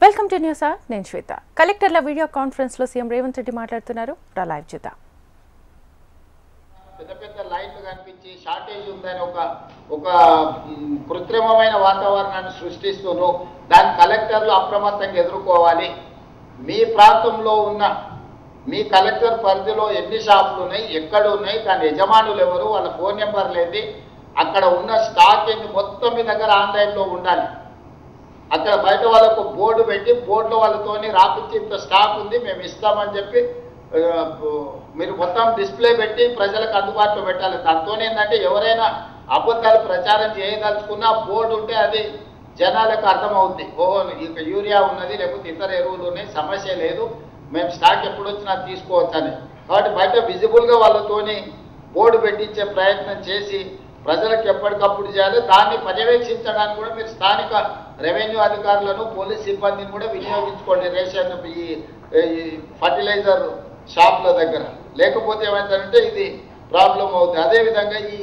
Welcome to news hour. నేను శ్వేత. కలెక్టర్ల video conference లో సీఎం రేవంత్ రెడ్డి మాట్లాడుతున్నారు. లైవ్ చూద్దాం. పెద్ద పెద్ద లైన్లు కనిపించి షార్టేజ్ ఉందని ఒక కృత్రిమమైన వాతావరణాన్ని సృష్టిస్తున్నారు. దాని కలెక్టర్లు అప్రమత్తంగా ఎదుర్కోవాలి. మీ ప్రాంతంలో ఉన్న మీ కలెక్టర్ పరిధిలో ఎన్ని షాపులు ఉన్నాయి, ఎక్కడ ఉన్నాయి, దాని యజమానులు ఎవరు, వాళ్ళ ఫోన్ నెంబర్లు ఏంటి, అక్కడ ఉన్న స్టాక్ ఏంటి, మొత్తం మీ దగ్గర ఆన్లైన్లో ఉండాలి. అక్కడ బయట వాళ్ళకు బోర్డు పెట్టి బోర్డులో వాళ్ళతోని రాపించి ఇంత స్టాక్ ఉంది మేము ఇస్తామని చెప్పి మీరు మొత్తం డిస్ప్లే పెట్టి ప్రజలకు అందుబాటులో పెట్టాలి. దాంతో ఏంటంటే ఎవరైనా అబద్ధాలు ప్రచారం చేయదలుచుకున్నా బోర్డు ఉంటే అది జనాలకు అర్థమవుద్ది. ఓహో ఇక యూరియా ఉన్నది, లేకపోతే ఇతర ఎరువులు ఉన్నాయి, సమస్య లేదు, మేము స్టాక్ ఎప్పుడు వచ్చినా తీసుకోవచ్చు అని. కాబట్టి బయట విజిబుల్గా వాళ్ళతోని బోర్డు పెట్టించే ప్రయత్నం చేసి ప్రజలకు ఎప్పటికప్పుడు చేయాలి. దాన్ని పర్యవేక్షించడానికి కూడా మీరు స్థానిక రెవెన్యూ అధికారులను, పోలీస్ సిబ్బందిని కూడా వినియోగించుకోండి రేషన్ ఈ ఫర్టిలైజర్ షాప్ల దగ్గర. లేకపోతే ఏమైందంటే ఇది ప్రాబ్లం అవుతుంది. అదేవిధంగా ఈ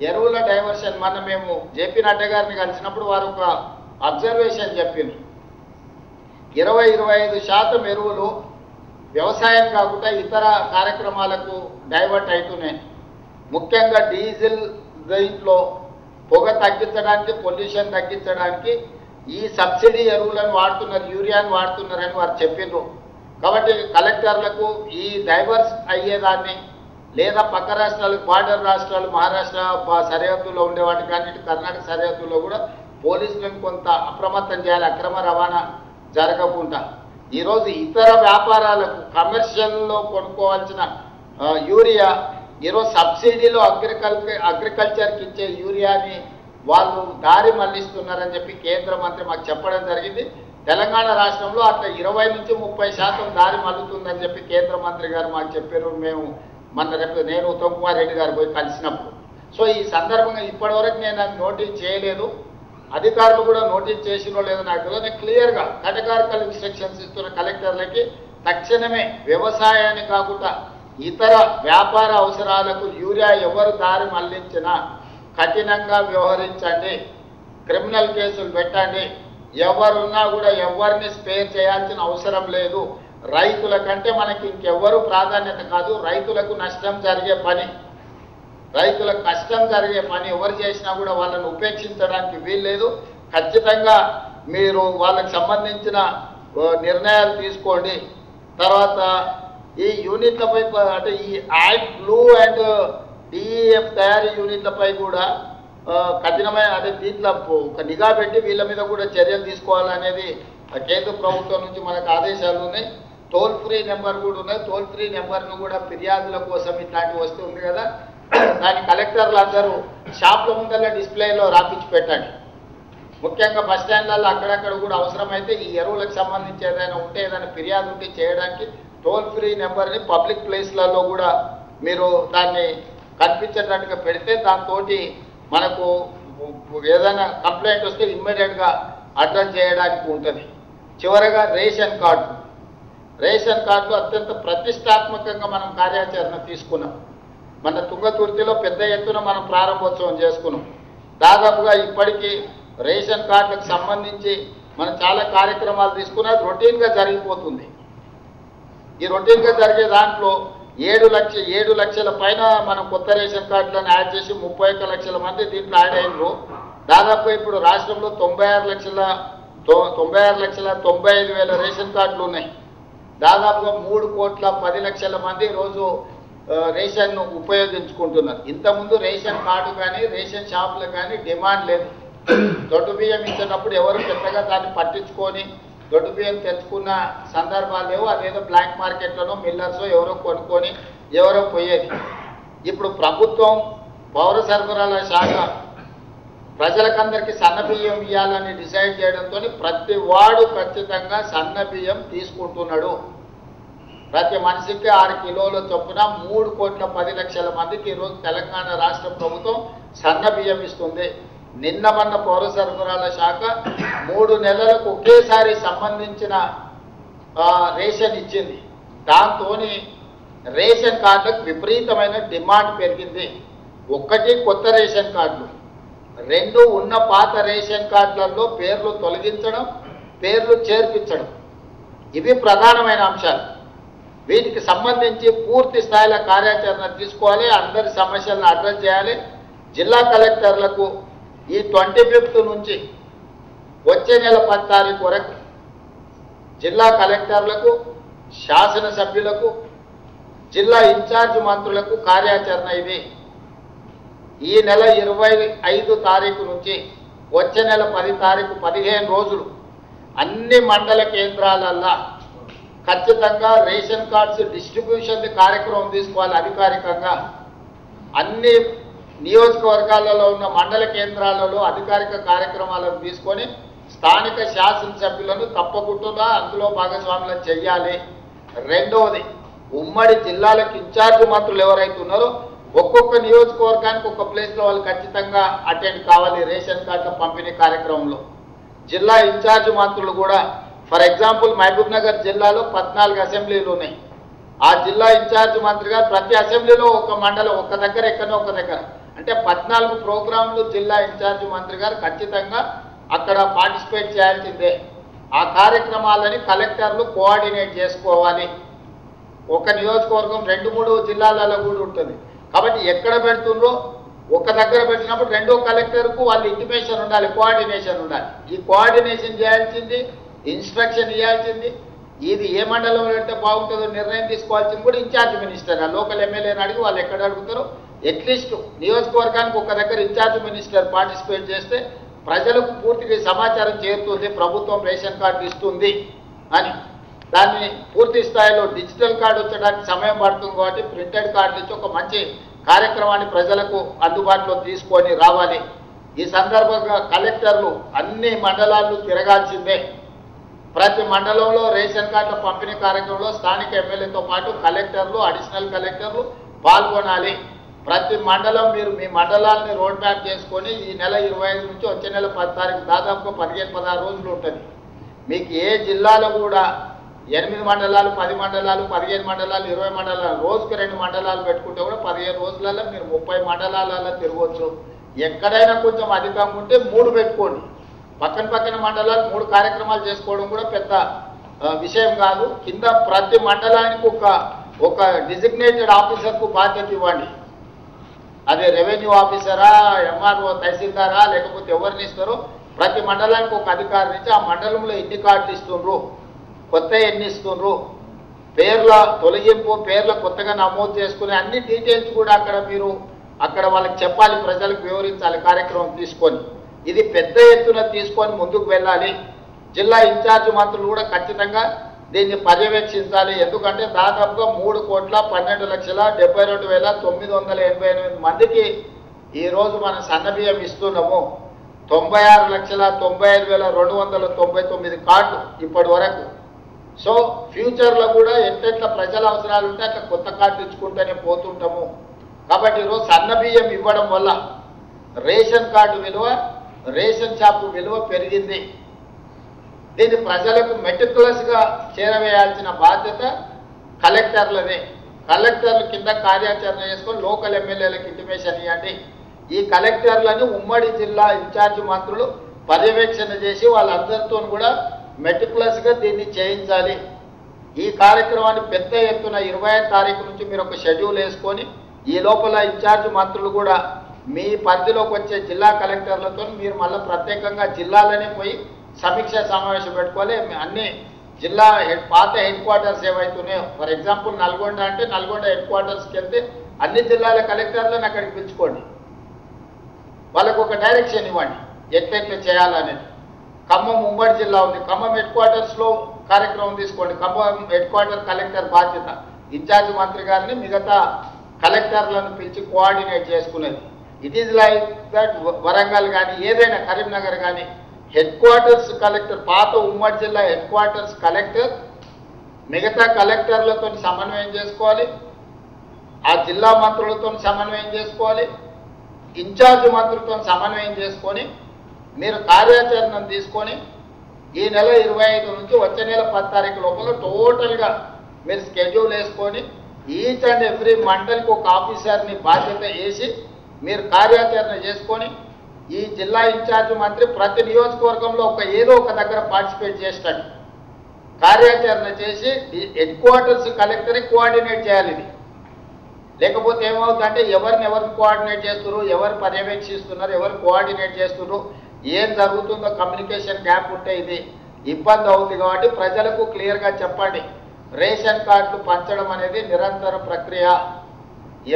ఎరువుల డైవర్షన్ మన మేము జేపీ నడ్డా గారిని కలిసినప్పుడు వారు ఒక అబ్జర్వేషన్ చెప్పింది. 20-25% ఎరువులు వ్యవసాయం కాకుండా ఇతర కార్యక్రమాలకు డైవర్ట్ అవుతున్నాయి. ముఖ్యంగా డీజిల్ దీంట్లో పొగ తగ్గించడానికి, పొల్యూషన్ తగ్గించడానికి ఈ సబ్సిడీ ఎరువులను వాడుతున్నారు, యూరియాను వాడుతున్నారని వారు చెప్పిండ్రు. కాబట్టి కలెక్టర్లకు ఈ డైవర్స్ అయ్యేదాన్ని లేదా పక్క రాష్ట్రాలకు, బార్డర్ రాష్ట్రాలు, మహారాష్ట్ర సరిహద్దులో ఉండేవాటి కానీ ఇటు కర్ణాటక సరిహద్దుల్లో కూడా పోలీసులను కొంత అప్రమత్తం చేయాలి, అక్రమ రవాణా జరగకుండా. ఈరోజు ఇతర వ్యాపారాలకు కమర్షియల్లో కొనుక్కోవాల్సిన యూరియా ఈరోజు సబ్సిడీలో అగ్రికల్చర్కి ఇచ్చే యూరియాని వాళ్ళు దారి మళ్లిస్తున్నారని చెప్పి కేంద్ర మంత్రి మాకు చెప్పడం జరిగింది. తెలంగాణ రాష్ట్రంలో అట్లా 20-30% దారి మల్లుతుందని చెప్పి కేంద్ర మంత్రి గారు మాకు చెప్పారు. మేము నేను ఉత్తమ్ కుమార్ రెడ్డి గారు పోయి కలిసినప్పుడు. సో ఈ సందర్భంగా ఇప్పటివరకు నేను అది నోటీస్ చేయలేదు, అధికారులు కూడా నోటీస్ చేసినో లేదో నాకు తెలియదు. క్లియర్గా కేటగారికల్ ఇన్స్ట్రక్షన్స్ ఇస్తున్న కలెక్టర్లకి తక్షణమే వ్యవసాయాన్ని కాకుండా ఇతర వ్యాపార అవసరాలకు యూరియా ఎవరు దారి మళ్లించినా కఠినంగా వ్యవహరించండి, క్రిమినల్ కేసులు పెట్టండి. ఎవరున్నా కూడా ఎవరిని స్పేర్ చేయాల్సిన అవసరం లేదు. రైతుల కంటే మనకి ఇంకెవ్వరూ ప్రాధాన్యత కాదు. రైతులకు నష్టం జరిగే పని, రైతులకు కష్టం జరిగే పని ఎవరు చేసినా కూడా వాళ్ళని ఉపేక్షించడానికి వీల్లేదు. ఖచ్చితంగా మీరు వాళ్ళకి సంబంధించిన నిర్ణయాలు తీసుకోండి. తర్వాత ఈ యూనిట్లపై అంటే ఈ యాడ్ బ్లూ అండ్ డిఈఎఫ్ తయారీ యూనిట్లపై కూడా కఠినమైన అదే దీంట్లో ఒక నిఘా పెట్టి వీళ్ళ మీద కూడా చర్యలు తీసుకోవాలనేది కేంద్ర ప్రభుత్వం నుంచి మనకు ఆదేశాలు ఉన్నాయి. టోల్ ఫ్రీ నెంబర్ కూడా ఉన్నాయి. టోల్ ఫ్రీ నెంబర్ను కూడా ఫిర్యాదుల కోసం ఇట్లాంటివి వస్తుంది కదా, దాని కలెక్టర్లు అందరూ షాప్ల ముందర డిస్ప్లేలో రాపించి పెట్టండి. ముఖ్యంగా బస్ స్టాండ్లలో అక్కడక్కడ కూడా అవసరమైతే ఈ ఎరువులకు సంబంధించి ఏదైనా ఉంటే, ఏదైనా ఫిర్యాదు ఉంటే చేయడానికి టోల్ ఫ్రీ నెంబర్ని పబ్లిక్ ప్లేస్లలో కూడా మీరు దాన్ని కనిపించేటట్టుగా పెడితే దాంతో మనకు ఏదైనా కంప్లైంట్ వస్తే ఇమ్మీడియట్గా అడ్రస్ చేయడానికి ఉంటుంది. చివరగా రేషన్ కార్డులు అత్యంత ప్రతిష్టాత్మకంగా మనం కార్యాచరణ తీసుకున్నాం. మన తుంగతుర్తిలో పెద్ద ఎత్తున మనం ప్రారంభోత్సవం చేసుకున్నాం. దాదాపుగా ఇప్పటికీ రేషన్ కార్డులకు సంబంధించి మనం చాలా కార్యక్రమాలు తీసుకున్నది రొటీన్గా జరిగిపోతుంది. ఈ రొటీన్గా జరిగే దాంట్లో 7 లక్షల పైన మనం కొత్త రేషన్ కార్డులను యాడ్ చేసి 31 లక్షల మంది దీంట్లో యాడ్ అయినరు. దాదాపు ఇప్పుడు రాష్ట్రంలో 96,95,000 రేషన్ కార్డులు ఉన్నాయి. దాదాపుగా 3,10,00,000 మంది రోజు రేషన్ ఉపయోగించుకుంటున్నారు. ఇంతకుముందు రేషన్ కార్డు కానీ రేషన్ షాపులు కానీ డిమాండ్ లేదు. దొడ్డు బియ్యం ఇచ్చినప్పుడు ఎవరు పెద్దగా దాన్ని పట్టించుకొని దొడ్డు బియ్యం తెచ్చుకున్న సందర్భాలు లేవు. అదేదో బ్లాక్ మార్కెట్లోనో మిల్లర్సో ఎవరో కొనుక్కొని ఎవరో పోయేది. ఇప్పుడు ప్రభుత్వం పౌర సరఫరాల శాఖ ప్రజలకందరికీ సన్న బియ్యం ఇవ్వాలని డిసైడ్ చేయడంతో ప్రతి వాడు ఖచ్చితంగా సన్న బియ్యం తీసుకుంటున్నాడు. ప్రతి మనిషికి 6 కిలోల చొప్పున 3,10,00,000 మందికి ఈరోజు తెలంగాణ రాష్ట్ర ప్రభుత్వం సన్న బియ్యం ఇస్తుంది. నిన్న మొన్న పౌర సరఫరాల శాఖ 3 నెలలకు ఒకేసారి సంబంధించిన రేషన్ ఇచ్చింది. దాంతో రేషన్ కార్డులకు విపరీతమైన డిమాండ్ పెరిగింది. 1 కొత్త రేషన్ కార్డులు, 2 ఉన్న పాత రేషన్ కార్డులలో పేర్లు తొలగించడం, పేర్లు చేర్పించడం, ఇవి ప్రధానమైన అంశాలు. వీటికి సంబంధించి పూర్తి స్థాయిలో కార్యాచరణ తీసుకోవాలి, అందరి సమస్యలను అడ్రస్ చేయాలి. జిల్లా కలెక్టర్లకు ఈ 25th నుంచి వచ్చే నెల 10 తారీఖు వరకు జిల్లా కలెక్టర్లకు, శాసనసభ్యులకు, జిల్లా ఇన్ఛార్జ్ మంత్రులకు కార్యాచరణ ఇది. ఈ నెల 25 తారీఖు నుంచి వచ్చే నెల 10 తారీఖు 15 రోజులు అన్ని మండల కేంద్రాలల్లో ఖచ్చితంగా రేషన్ కార్డ్స్ డిస్ట్రిబ్యూషన్ కార్యక్రమం తీసుకోవాలి. అధికారికంగా అన్ని నియోజకవర్గాలలో ఉన్న మండల కేంద్రాలలో అధికారిక కార్యక్రమాలను తీసుకొని స్థానిక శాసనసభ్యులను తప్పకుండా అందులో భాగస్వాములను చేయాలి. రెండవది, ఉమ్మడి జిల్లాలకు ఇన్ఛార్జ్ మంత్రులు ఎవరైతే ఉన్నారో ఒక్కొక్క నియోజకవర్గానికి ఒక ప్లేస్లో వాళ్ళు ఖచ్చితంగా అటెండ్ కావాలి రేషన్ కార్డుల పంపిణీ కార్యక్రమంలో. జిల్లా ఇన్ఛార్జ్ మంత్రులు కూడా, ఫర్ ఎగ్జాంపుల్ మహబూబ్ నగర్ జిల్లాలో 14 అసెంబ్లీలు ఉన్నాయి. ఆ జిల్లా ఇన్ఛార్జ్ మంత్రిగా ప్రతి అసెంబ్లీలో ఒక మండలం ఒక దగ్గర ఎక్కడో ఒక దగ్గర అంటే 14 ప్రోగ్రాంలు జిల్లా ఇన్ఛార్జ్ మంత్రి గారు ఖచ్చితంగా అక్కడ పార్టిసిపేట్ చేయాల్సిందే. ఆ కార్యక్రమాలని కలెక్టర్లు కోఆర్డినేట్ చేసుకోవాలి. ఒక నియోజకవర్గం 2-3 జిల్లాలలో కూడా ఉంటుంది కాబట్టి ఎక్కడ పెడుతుండ్రో ఒక దగ్గర పెట్టినప్పుడు రెండో కలెక్టర్కు వాళ్ళ ఇంటిమేషన్ ఉండాలి, కోఆర్డినేషన్ ఉండాలి. ఈ కోఆర్డినేషన్ చేయాల్సింది, ఇన్స్ట్రక్షన్ ఇవ్వాల్సింది, ఇది ఏ మండలంలో పెడితే బాగుంటుందో నిర్ణయం తీసుకోవాల్సింది కూడా ఇన్ఛార్జ్ మినిస్టర్. ఆ లోకల్ ఎమ్మెల్యేని అడిగి వాళ్ళు ఎక్కడ అడుగుతారో అట్లీస్ట్ నియోజకవర్గానికి ఒక దగ్గర ఇన్ఛార్జ్ మినిస్టర్ పార్టిసిపేట్ చేస్తే ప్రజలకు పూర్తిగా సమాచారం చేరుతుంది, ప్రభుత్వం రేషన్ కార్డు ఇస్తుంది అని. దాన్ని పూర్తి స్థాయిలో డిజిటల్ కార్డు వచ్చడానికి సమయం పడుతుంది కాబట్టి ప్రింటెడ్ కార్డు ఇచ్చి ఒక మంచి కార్యక్రమాన్ని ప్రజలకు అందుబాటులో తీసుకొని రావాలి. ఈ సందర్భంగా కలెక్టర్లు అన్ని మండలాలు తిరగాల్సిందే. ప్రతి మండలంలో రేషన్ కార్డుల పంపిణీ కార్యక్రమంలో స్థానిక ఎమ్మెల్యేతో పాటు కలెక్టర్లు, అడిషనల్ కలెక్టర్లు పాల్గొనాలి. ప్రతి మండలం మీరు మీ మండలాన్ని రోడ్ మ్యాప్ చేసుకొని ఈ నెల 25 నుంచి వచ్చే నెల 10 తారీఖు దాదాపుగా 15-16 రోజులు ఉంటుంది. మీకు ఏ జిల్లాలో కూడా 8 మండలాలు, 10 మండలాలు, 15 మండలాలు, 20 మండలాలు, రోజుకు 2 మండలాలు పెట్టుకుంటే కూడా 15 రోజులలో మీరు 30 మండలాలలో తిరగవచ్చు. ఎక్కడైనా కొంచెం అధికంగా ఉంటే 3 పెట్టుకోండి. పక్కన మండలాలు 3 కార్యక్రమాలు చేసుకోవడం కూడా పెద్ద విషయం కాదు. కింద ప్రతి మండలానికి ఒక డిజిగ్నేటెడ్ ఆఫీసర్కు బాధ్యత ఇవ్వండి. అదే రెవెన్యూ ఆఫీసరా, ఎంఆర్ఓ, తహసీల్దారా, లేకపోతే ఎవరిని ఇస్తారో ప్రతి మండలానికి ఒక అధికారిని ఇచ్చి ఆ మండలంలో ఎన్ని కార్డులు ఇస్తుండ్రు, కొత్త ఎన్ని ఇస్తుండ్రు, పేర్ల తొలగింపు, పేర్ల కొత్తగా నమోదు చేసుకునే అన్ని డీటెయిల్స్ కూడా అక్కడ వాళ్ళకి చెప్పాలి, ప్రజలకు వివరించాలి కార్యక్రమం తీసుకొని. ఇది పెద్ద ఎత్తున తీసుకొని ముందుకు వెళ్ళాలి. జిల్లా ఇన్ఛార్జ్ మంత్రులు కూడా ఖచ్చితంగా దీన్ని పర్యవేక్షించాలి. ఎందుకంటే దాదాపుగా 3,12,72,988 మందికి ఈరోజు మనం సన్నబియ్యం ఇస్తున్నాము. 96,95,299 కార్డులు ఇప్పటి వరకు. సో ఫ్యూచర్లో కూడా ఎట్లా ప్రజల అవసరాలు ఉంటే అట్లా కొత్త కార్డు ఇచ్చుకుంటూనే పోతుంటాము. కాబట్టి ఈరోజు సన్నబియ్యం ఇవ్వడం వల్ల రేషన్ కార్డు విలువ, రేషన్ షాపు విలువ పెరిగింది. దీన్ని ప్రజలకు మెటిక్యులస్గా చేరవేయాల్సిన బాధ్యత కలెక్టర్లదే. కలెక్టర్లు కింద కార్యాచరణ చేసుకొని లోకల్ ఎమ్మెల్యేలకు ఇంటిమేషన్ ఇవ్వండి. ఈ కలెక్టర్లను ఉమ్మడి జిల్లా ఇన్ఛార్జ్ మంత్రులు పర్యవేక్షణ చేసి వాళ్ళందరితో కూడా మెటిక్యులస్గా దీన్ని చేయించాలి. ఈ కార్యక్రమాన్ని పెద్ద ఎత్తున 25 తారీఖు నుంచి మీరు ఒక షెడ్యూల్ వేసుకొని ఈ లోపల ఇన్ఛార్జ్ మంత్రులు కూడా మీ పరిధిలోకి వచ్చే జిల్లా కలెక్టర్లతో మీరు మళ్ళీ ప్రత్యేకంగా జిల్లాలోనే పోయి సమీక్ష సమావేశం పెట్టుకోవాలి. అన్ని జిల్లా పాత హెడ్ క్వార్టర్స్ ఏవైతున్నాయో, ఫర్ ఎగ్జాంపుల్ నల్గొండ అంటే నల్గొండ హెడ్ క్వార్టర్స్కి వెళ్తే అన్ని జిల్లాల కలెక్టర్లను అక్కడికి పిలుచుకోండి, వాళ్ళకు ఒక డైరెక్షన్ ఇవ్వండి ఎట్లెట్లా చేయాలనేది. ఖమ్మం ఉమ్మడి జిల్లా ఉంది, ఖమ్మం హెడ్ క్వార్టర్స్లో కార్యక్రమం తీసుకోండి. ఖమ్మం హెడ్ క్వార్టర్ కలెక్టర్ బాధ్యత ఇన్ఛార్జ్ మంత్రి గారిని మిగతా కలెక్టర్లను పిలిచి కోఆర్డినేట్ చేసుకునేది. It is like that Warangal కానీ ఏదైనా కరీంనగర్ కానీ హెడ్ క్వార్టర్స్ కలెక్టర్, పాత ఉమ్మడి జిల్లా హెడ్ క్వార్టర్స్ కలెక్టర్ మిగతా కలెక్టర్లతో సమన్వయం చేసుకోవాలి, ఆ జిల్లా మంత్రులతో సమన్వయం చేసుకోవాలి, ఇన్ఛార్జ్ మంత్రులతో సమన్వయం చేసుకొని మీరు కార్యాచరణను తీసుకొని ఈ నెల 25 నుంచి వచ్చే నెల 10 తారీఖు లోపల టోటల్గా మీరు స్కెడ్యూల్ వేసుకొని ఈచ్ అండ్ ఎవ్రీ మండలికి ఒక ఆఫీసర్ని బాధ్యత వేసి మీరు కార్యాచరణ చేసుకొని ఈ జిల్లా ఇన్ఛార్జ్ మంత్రి ప్రతి నియోజకవర్గంలో ఏదో ఒక దగ్గర పార్టిసిపేట్ చేస్తాడు, కార్యాచరణ చేసి హెడ్ క్వార్టర్స్ కలెక్టరే కోఆర్డినేట్ చేయాలి. ఇది లేకపోతే ఏమవుతుందంటే ఎవరిని కోఆర్డినేట్ చేస్తున్నారు, ఎవరు పర్యవేక్షిస్తున్నారు, ఎవరు కోఆర్డినేట్ చేస్తున్నారు, ఏం జరుగుతుందో కమ్యూనికేషన్ గ్యాప్ ఉంటే ఇది ఇబ్బంది అవుతుంది. కాబట్టి ప్రజలకు క్లియర్గా చెప్పండి, రేషన్ కార్డులు పంచడం అనేది నిరంతర ప్రక్రియ,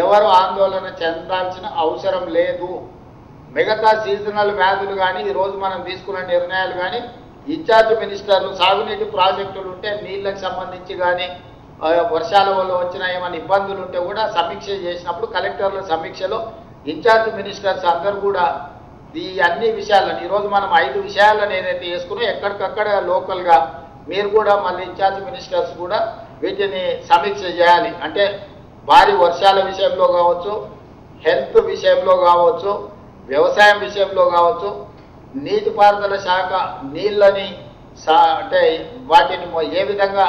ఎవరు ఆందోళన చెందాల్సిన అవసరం లేదు. మిగతా సీజనల్ వ్యాధులు కానీ ఈరోజు మనం తీసుకున్న నిర్ణయాలు కానీ ఇన్ఛార్జ్ మినిస్టర్లు సాగునీటి ప్రాజెక్టులు ఉంటే నీళ్ళకి సంబంధించి కానీ వర్షాల వల్ల వచ్చిన ఏమైనా ఇబ్బందులు ఉంటే కూడా సమీక్ష చేసినప్పుడు కలెక్టర్ల సమీక్షలో ఇన్ఛార్జ్ మినిస్టర్స్ అందరూ కూడా ఈ అన్ని విషయాలను ఈరోజు మనం 5 విషయాలను ఏదైతే చేసుకున్నా ఎక్కడికక్కడ లోకల్గా మీరు కూడా మళ్ళీ ఇన్ఛార్జ్ మినిస్టర్స్ కూడా వీటిని సమీక్ష చేయాలి. అంటే భారీ వర్షాల విషయంలో కావచ్చు, హెల్త్ విషయంలో కావచ్చు, వ్యవసాయం విషయంలో కావచ్చు, నీటిపారుదల శాఖ నీళ్ళని అంటే వాటిని ఏ విధంగా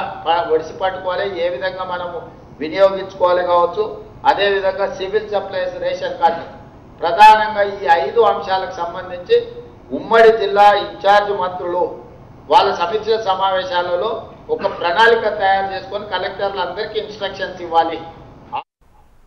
ఒడిసి పట్టుకోవాలి, ఏ విధంగా మనము వినియోగించుకోవాలి కావచ్చు, అదేవిధంగా సివిల్ సప్లైస్ రేషన్ కార్డు, ప్రధానంగా ఈ 5 అంశాలకు సంబంధించి ఉమ్మడి జిల్లా ఇన్ఛార్జ్ మంత్రులు వాళ్ళ సమీక్ష సమావేశాలలో ఒక ప్రణాళిక తయారు చేసుకొని కలెక్టర్లందరికీ ఇన్స్ట్రక్షన్స్ ఇవ్వాలి.